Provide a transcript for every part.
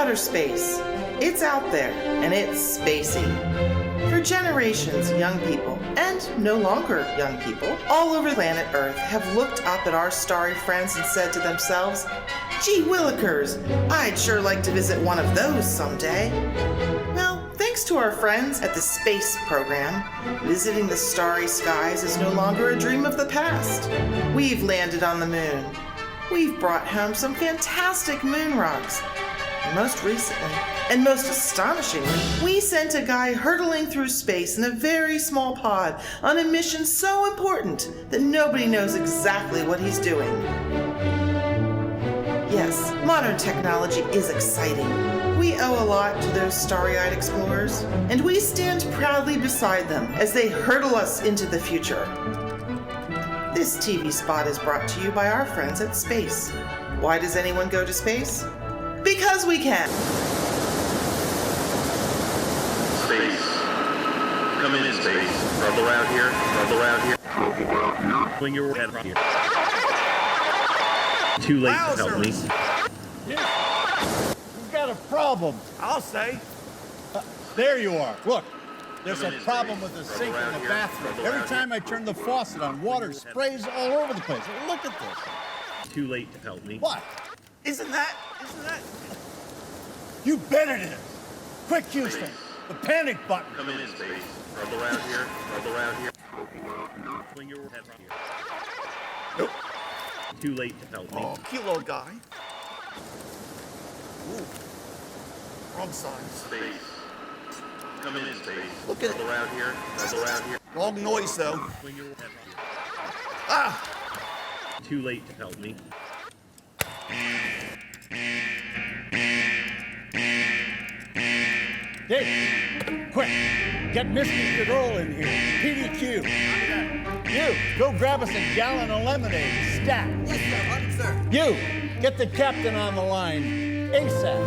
outer space. It's out there, and it's spacey. For generations, young people, and no longer young people, all over planet Earth have looked up at our starry friends and said to themselves, "Gee willikers, I'd sure like to visit one of those someday." Well, thanks to our friends at the space program, visiting the starry skies is no longer a dream of the past. We've landed on the moon. We've brought home some fantastic moon rocks. And most recently, and most astonishingly, we sent a guy hurtling through space in a very small pod on a mission so important that nobody knows exactly what he's doing. Yes, modern technology is exciting. We owe a lot to those starry-eyed explorers, and we stand proudly beside them as they hurtle us into the future. This TV spot is brought to you by our friends at Space. Why does anyone go to space? Because we can. Space. Come in space. Trouble out here. Trouble out here. Trouble out here. Swing your head from here. Too late to help me. We've got a problem, I'll say. There you are. Look, there's a problem with the sink in the bathroom. Every time I turn the faucet on, water sprays all over the place. Look at this. Too late to help me. What? Isn't that? You bet it is. Quick, Houston. The panic button. Come in space. Trouble out here. Trouble out here. Trouble out here. Swing your head from here. Nope. Too late to help me. Oh, kilo guy. Ooh. Wrong side. Space. Come in space. Look at it. Trouble out here. Trouble out here. Wrong noise, though. Swing your head from here. Ah! Too late to help me. Hey, quick, get Mr. Girl in here. PDQ. You, go grab us a gallon of lemonade. Stat. Yes, sir. You, get the captain on the line. ASAP.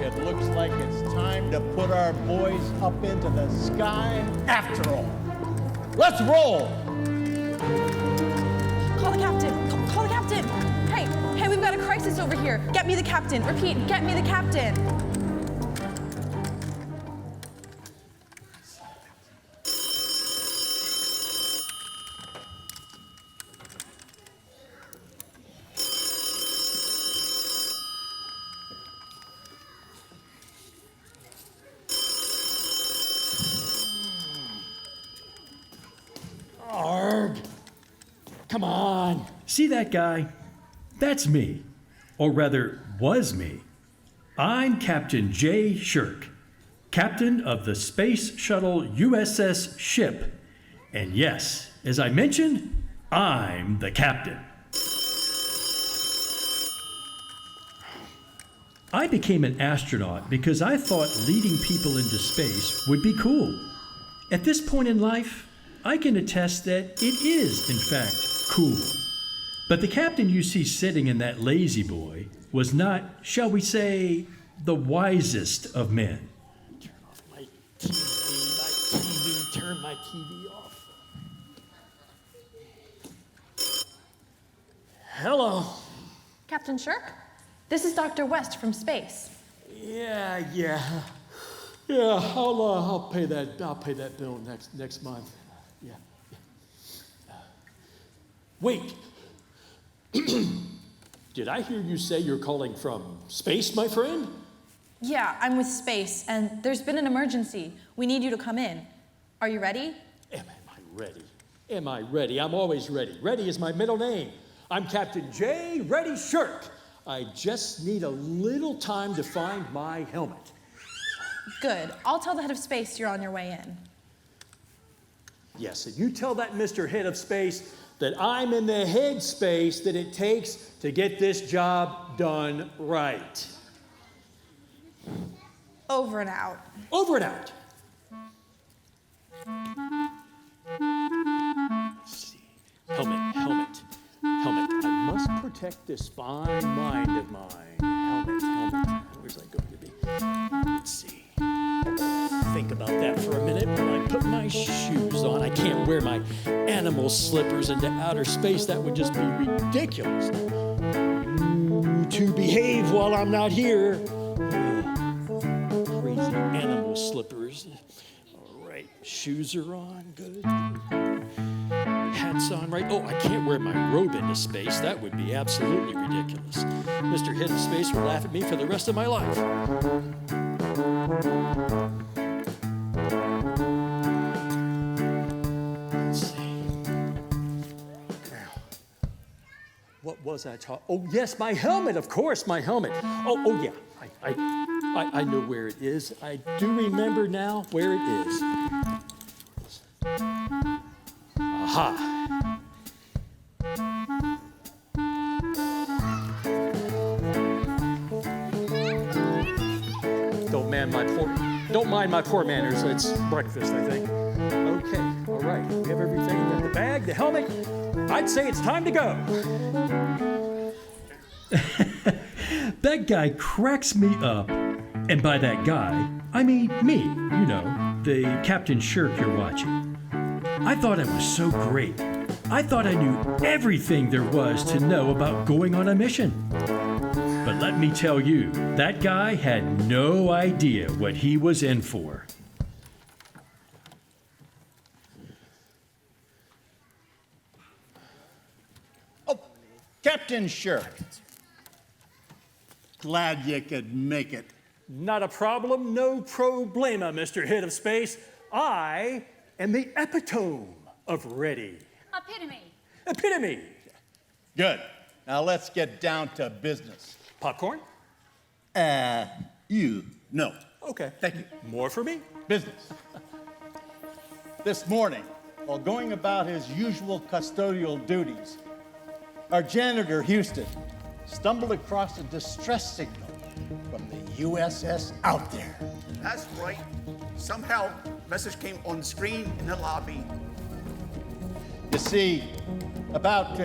It looks like it's time to put our boys up into the sky after all. Let's roll. Call the captain. Call the captain. Hey, we've got a crisis over here. Get me the captain. Repeat, get me the captain. Arg! Come on. See that guy? That's me. Or rather, was me. I'm Captain J. Shirk, captain of the Space Shuttle USS Ship. And yes, as I mentioned, I'm the captain. I became an astronaut because I thought leading people into space would be cool. At this point in life, I can attest that it is, in fact, cool. But the captain you see sitting in that lazy boy was not, shall we say, the wisest of men. Turn off my TV, turn my TV off. Hello. Captain Shirk, this is Dr. West from Space. Yeah, I'll pay that bill next month. Yeah. Wait. Did I hear you say you're calling from space, my friend? Yeah, I'm with Space, and there's been an emergency. We need you to come in. Are you ready? Am I ready? I'm always ready. Ready is my middle name. I'm Captain J. Ready Shirk. I just need a little time to find my helmet. Good. I'll tell the head of Space you're on your way in. Yes, and you tell that Mr. Head of Space that I'm in the head space that it takes to get this job done right. Over and out. Over and out. Let's see. Helmet. I must protect this fine mind of mine. Helmet. Where's that going to be? Let's see. Think about that for a minute while I put my shoes on. I can't wear my animal slippers into outer space. That would just be ridiculous. to behave while I'm not here. Oh, crazy animal slippers. All right, shoes are on, good. Hat's on, right? Oh, I can't wear my robe into space. That would be absolutely ridiculous. Mr. Head of Space would laugh at me for the rest of my life. Let's see. Now, what was I talking? Oh, yes, my helmet, of course, my helmet. Oh, yeah. I know where it is. I do remember now where it is. Aha. Don't mind my poor manners. It's breakfast, I think. Okay, all right. We have everything. Got the bag, the helmet. I'd say it's time to go. That guy cracks me up. And by that guy, I mean me, you know, the Captain Shirk you're watching. I thought I was so great. I thought I knew everything there was to know about going on a mission. But let me tell you, that guy had no idea what he was in for. Oh, Captain Shirk. Glad you could make it. Not a problem, no problema, Mr. Head of Space. I am the epitome of ready. Epitome. Epitome. Good. Now let's get down to business. Popcorn? No. Okay. Thank you. More for me? Business. This morning, while going about his usual custodial duties, our janitor, Houston, stumbled across a distress signal from the USS Out There. That's right. Somehow, message came on the screen in the lobby. You see, about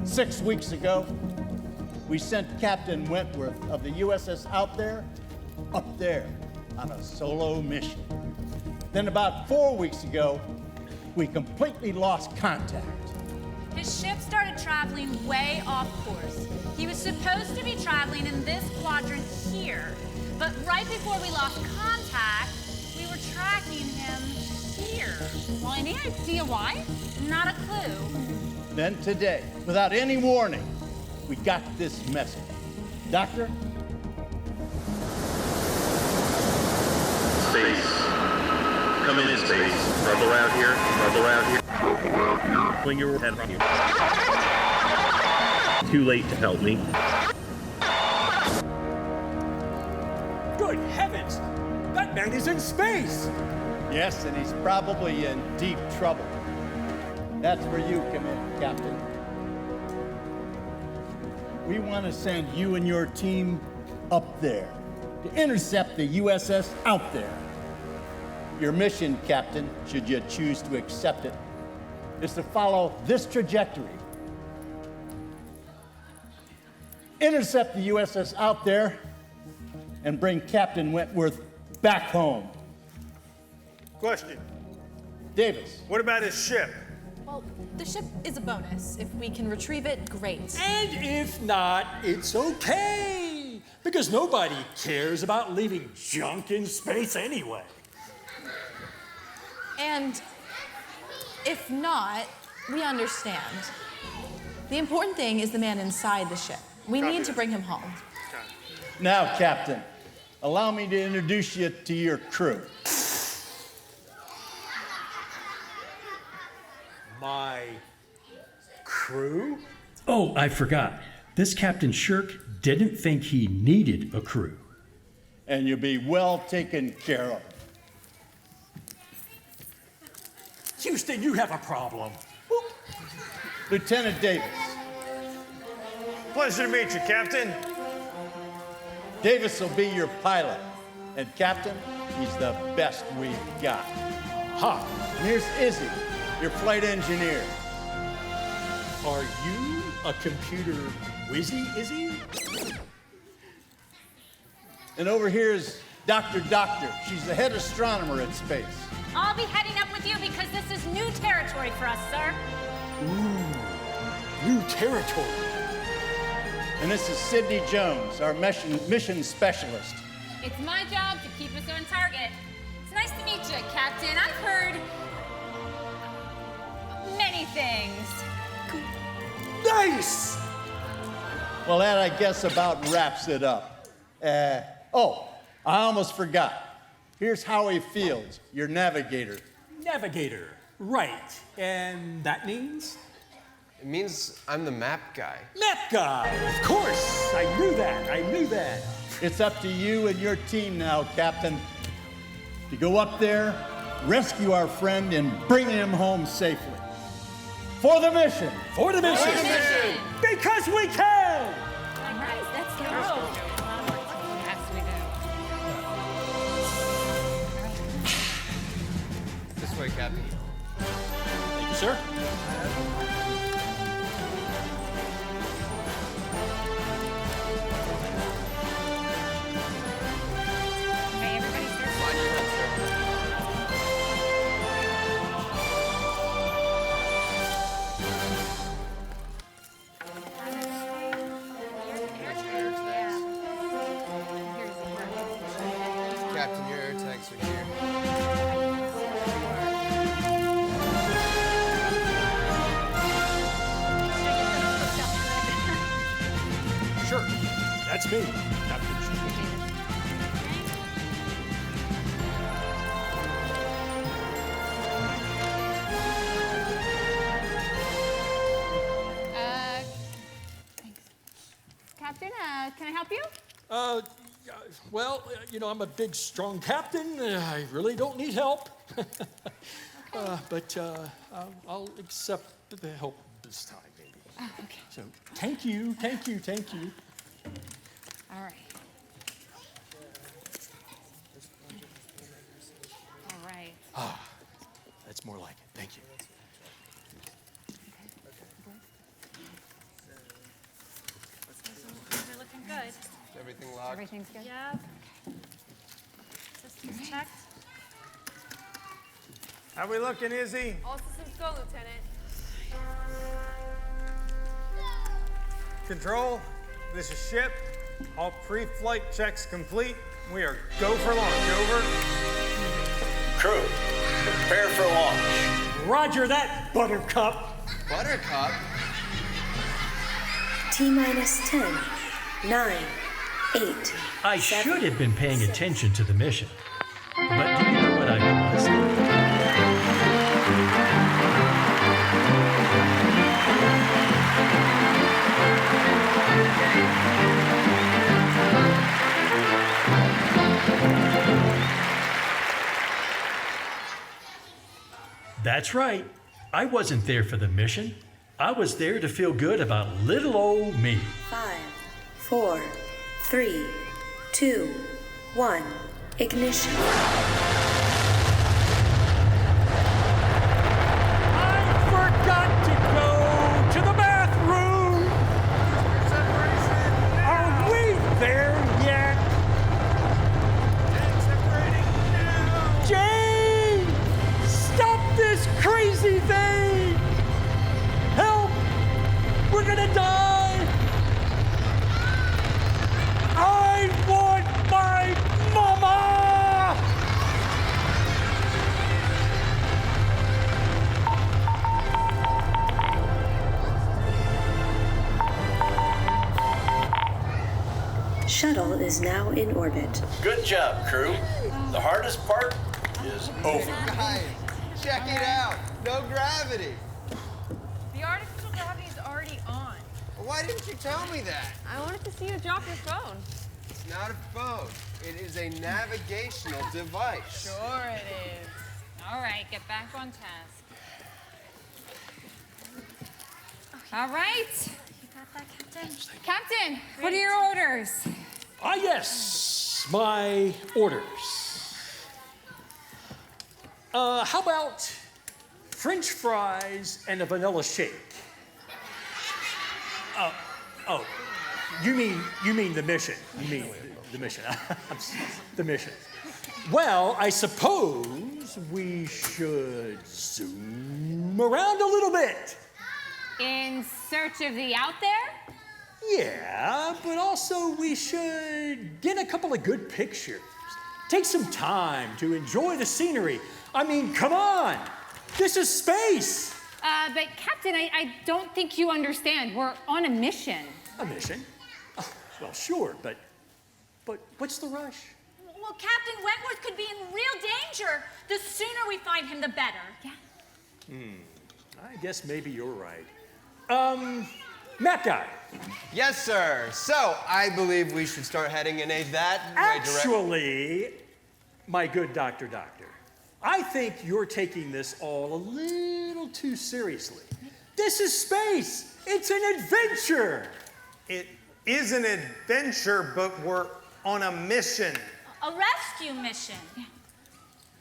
6 weeks ago, we sent Captain Wentworth of the USS Out There up there on a solo mission. Then about 4 weeks ago, we completely lost contact. His ship started traveling way off course. He was supposed to be traveling in this quadrant here, but right before we lost contact, we were tracking him here. Well, any idea why? Not a clue. Then today, without any warning, we got this message. Doctor? Space. Come in, space. Trouble out here. Trouble out here. Trouble out here. Swing your head around here. Too late to help me. Good heavens! That man is in space! Yes, and he's probably in deep trouble. That's where you come in, Captain. We want to send you and your team up there to intercept the USS Out There. Your mission, Captain, should you choose to accept it, is to follow this trajectory. Intercept the USS Out There and bring Captain Wentworth back home. Question. Davis. What about his ship? Well, the ship is a bonus. If we can retrieve it, great. And if not, it's okay. Because nobody cares about leaving junk in space anyway. And if not, we understand. The important thing is the man inside the ship. We need to bring him home. Now, Captain, allow me to introduce you to your crew. My crew? Oh, I forgot. This Captain Shirk didn't think he needed a crew. And you'll be well taken care of. Houston, you have a problem. Lieutenant Davis. Pleasure to meet you, Captain. Davis will be your pilot. And Captain, he's the best we've got. Ha! And here's Izzy, your flight engineer. Are you a computer whizzy, Izzy? And over here is Dr. Doctor. She's the head astronomer at space. I'll be heading up with you because this is new territory for us, sir. Ooh, new territory. And this is Sydney Jones, our mission specialist. It's my job to keep us on target. It's nice to meet you, Captain. I've heard many things. Nice! Well, that, I guess, about wraps it up. I almost forgot. Here's Howie Fields, your navigator. Navigator, right. And that means? It means I'm the map guy. Map guy, of course. I knew that. It's up to you and your team now, Captain, to go up there, rescue our friend, and bring him home safely. For the mission! For the mission! Because we can! All right, let's go. Yes, we do. This way, Captain. Thank you, sir. Okay, everybody start. Slide your head, sir. Captain, your air tags are here. Sure. That's me, Captain. Thanks. Captain, can I help you? Well, I'm a big, strong captain. I really don't need help. But I'll accept the help this time, maybe. Oh, okay. So, thank you. All right. All right. That's more like it. Thank you. Things are looking good. Everything locked? Everything's good? Yep. Systems checked. How we looking, Izzy? All systems go, Lieutenant. Control, this is Ship. All pre-flight checks complete. We are go for launch. Over. Crew, prepare for launch. Roger that, Buttercup. Buttercup? T-minus 10, 9, 8. I should have been paying attention to the mission. But do you know what I missed? That's right. I wasn't there for the mission. I was there to feel good about little old me. 5, 4, 3, 2, 1. Ignition. I forgot to go to the bathroom. Are we there yet? Jane, stop this crazy thing! Help! We're gonna die! I want my mama! Shuttle is now in orbit. Good job, crew. The hardest part is over. Guys, check it out. No gravity. The artificial gravity is already on. Why didn't you tell me that? I wanted to see you drop your phone. It's not a phone. It is a navigational device. Sure it is. All right, get back on task. All right. You got that, Captain? Captain, what are your orders? Ah, yes, my orders. How about French fries and a vanilla shake? You mean the mission? You mean the mission? The mission. Well, I suppose we should zoom around a little bit. In search of the out there? Yeah, but also we should get a couple of good pictures. Take some time to enjoy the scenery. I mean, come on. This is space. But Captain, I don't think you understand. We're on a mission. A mission? Oh, well, sure, but what's the rush? Well, Captain Wentworth could be in real danger. The sooner we find him, the better. Yeah. I guess maybe you're right. Map guy. Yes, sir. So, I believe we should start heading in a that way direction. Actually, my good doctor, I think you're taking this all a little too seriously. This is space. It's an adventure. It is an adventure, but we're on a mission. A rescue mission.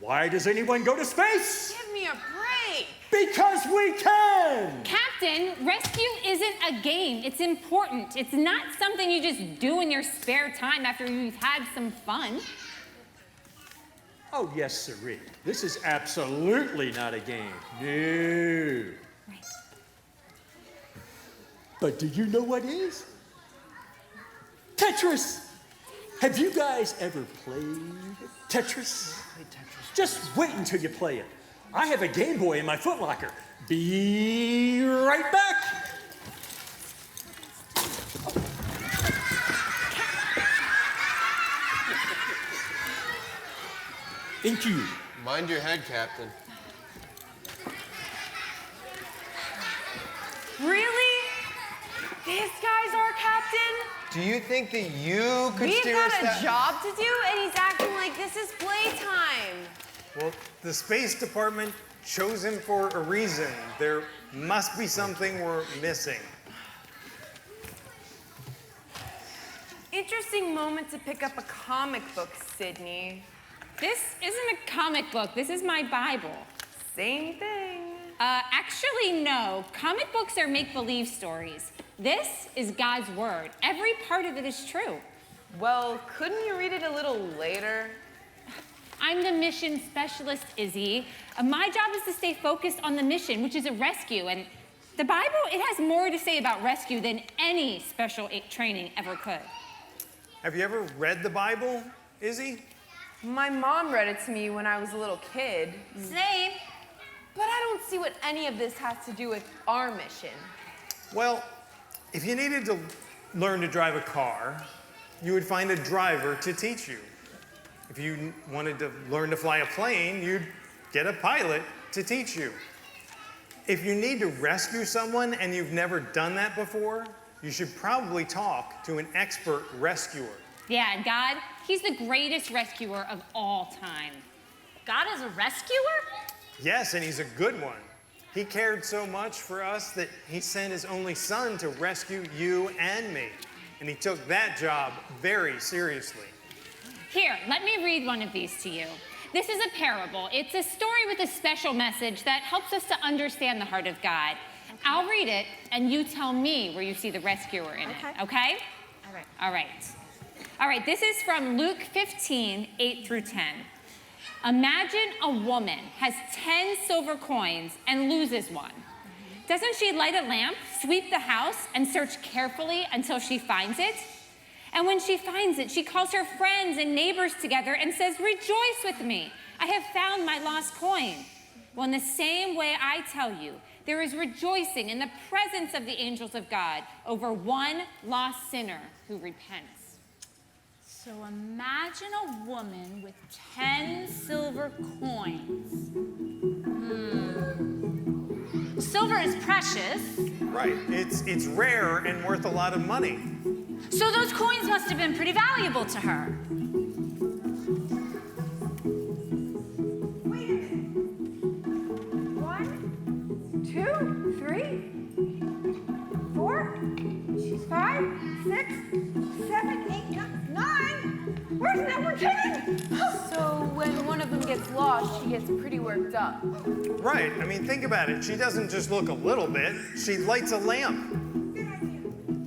Why does anyone go to space? Give me a break. Because we can! Captain, rescue isn't a game. It's important. It's not something you just do in your spare time after you've had some fun. Oh, yes, sirree. This is absolutely not a game. No. Right. But do you know what is? Tetris! Have you guys ever played Tetris? Just wait until you play it. I have a Game Boy in my footlocker. Be right back. Thank you. Mind your head, Captain. Really? This guy's our captain? Do you think that you could We've steer us got that? a job to do, and he's acting like this is playtime. Well, the Space Department chose him for a reason. There must be something we're missing. Interesting moment to pick up a comic book, Sydney. This isn't a comic book. This is my Bible. Same thing. Actually, no. Comic books are make-believe stories. This is God's word. Every part of it is true. Well, couldn't you read it a little later? I'm the mission specialist, Izzy. My job is to stay focused on the mission, which is a rescue. And the Bible, it has more to say about rescue than any special training ever could. Have you ever read the Bible, Izzy? My mom read it to me when I was a little kid. Same. But I don't see what any of this has to do with our mission. Well, if you needed to learn to drive a car, you would find a driver to teach you. If you wanted to learn to fly a plane, you'd get a pilot to teach you. If you need to rescue someone and you've never done that before, you should probably talk to an expert rescuer. Yeah, and God, he's the greatest rescuer of all time. God is a rescuer? Yes, and he's a good one. He cared so much for us that he sent his only son to rescue you and me. And he took that job very seriously. Here, let me read one of these to you. This is a parable. It's a story with a special message that helps us to understand the heart of God. I'll read it, and you tell me where you see the rescuer in it, okay? All right. All right. All right, this is from Luke 15, 8 through 10. Imagine a woman has 10 silver coins and loses one. Doesn't she light a lamp, sweep the house, and search carefully until she finds it? And when she finds it, she calls her friends and neighbors together and says, "Rejoice with me, I have found my lost coin." Well, in the same way I tell you, there is rejoicing in the presence of the angels of God over one lost sinner who repents. So imagine a woman with 10 silver coins. Silver is precious. Right, it's rare and worth a lot of money. So those coins must have been pretty valuable to her. Wait a minute. 1, 2, 3, 4, 5, 6, 7, 8, 9. Where's number 10? So when one of them gets lost, she gets pretty worked up. Right, I mean, think about it. She doesn't just look a little bit, she lights a lamp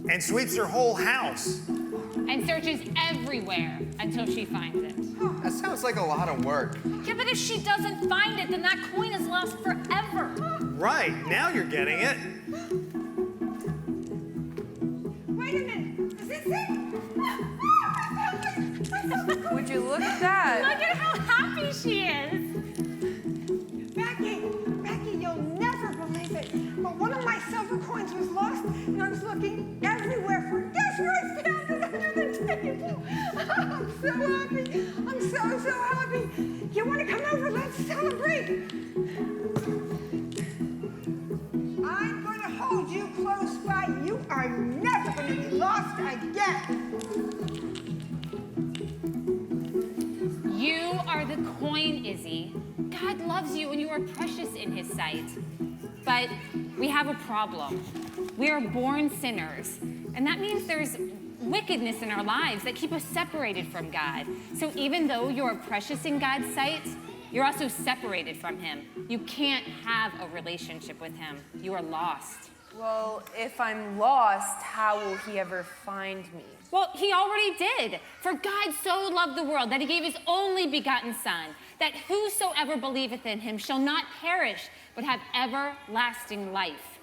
and sweeps her whole house. And searches everywhere until she finds it. That sounds like a lot of work. Yeah, but if she doesn't find it, then that coin is lost forever. Right, now you're getting it. Wait a you look at that? Look at how happy she is. Becky, you'll never believe it, but one of my silver coins was lost, and I was looking everywhere for it. Guess where I found it? Under the table. I'm so happy. I'm so happy. You want to come over? Let's celebrate. I'm going to hold you close by. You are never going to be lost again. You are the coin, Izzy. God loves you and you are precious in his sight. But we have a problem. We are born sinners, and that means there's wickedness in our lives that keep us separated from God. So even though you're precious in God's sight, you're also separated from him. You can't have a relationship with him. You are lost. Well, if I'm lost, how will he ever find me? Well, he already did. For God so loved the world that he gave his only begotten Son, that whosoever believeth in him shall not perish, but have everlasting life.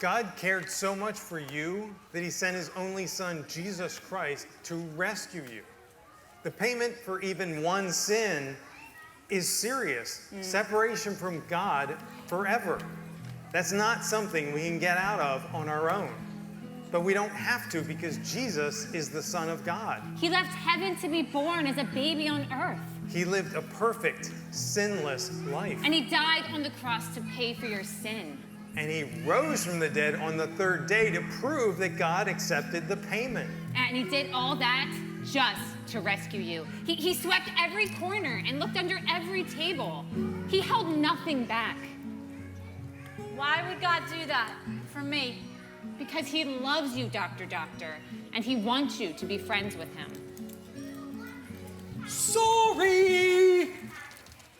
God cared so much for you that he sent his only Son, Jesus Christ, to rescue you. The payment for even one sin is serious. Separation from God forever. That's not something we can get out of on our own. But we don't have to, because Jesus is the Son of God. He left heaven to be born as a baby on earth. He lived a perfect, sinless life. And he died on the cross to pay for your sin. And he rose from the dead on the third day to prove that God accepted the payment. And he did all that just to rescue you. He swept every corner and looked under every table. He held nothing back. Why would God do that for me? Because he loves you, Doctor, and he wants you to be friends with him. Sorry!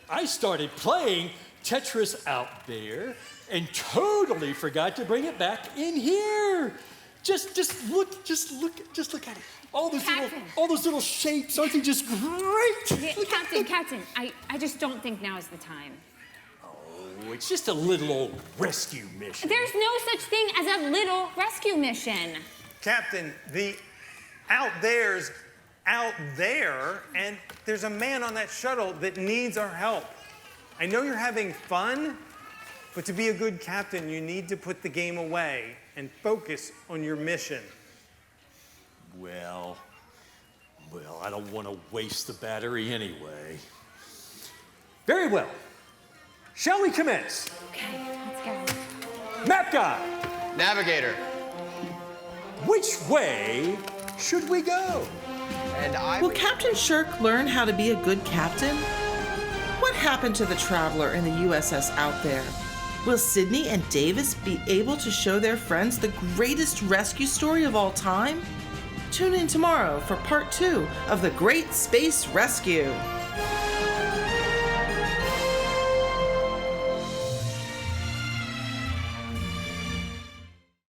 I started playing Tetris out there and totally forgot to bring it back in here. Just look at it. All those little shapes, aren't they just great? Yeah, Captain, I just don't think now is the time. Oh, it's just a little old rescue mission. There's no such thing as a little rescue mission. Captain, the out there's out there, and there's a man on that shuttle that needs our help. I know you're having fun, but to be a good captain, you need to put the game away and focus on your mission. Well, I don't want to waste the battery anyway. Very well. Shall we commence? Okay, let's go. Map guy. Navigator. Which way should we go? Will Captain Shirk learn how to be a good captain? What happened to the traveler in the USS Out There? Will Sydney and Davis be able to show their friends the greatest rescue story of all time? Tune in tomorrow for part 2 of The Great Space Rescue.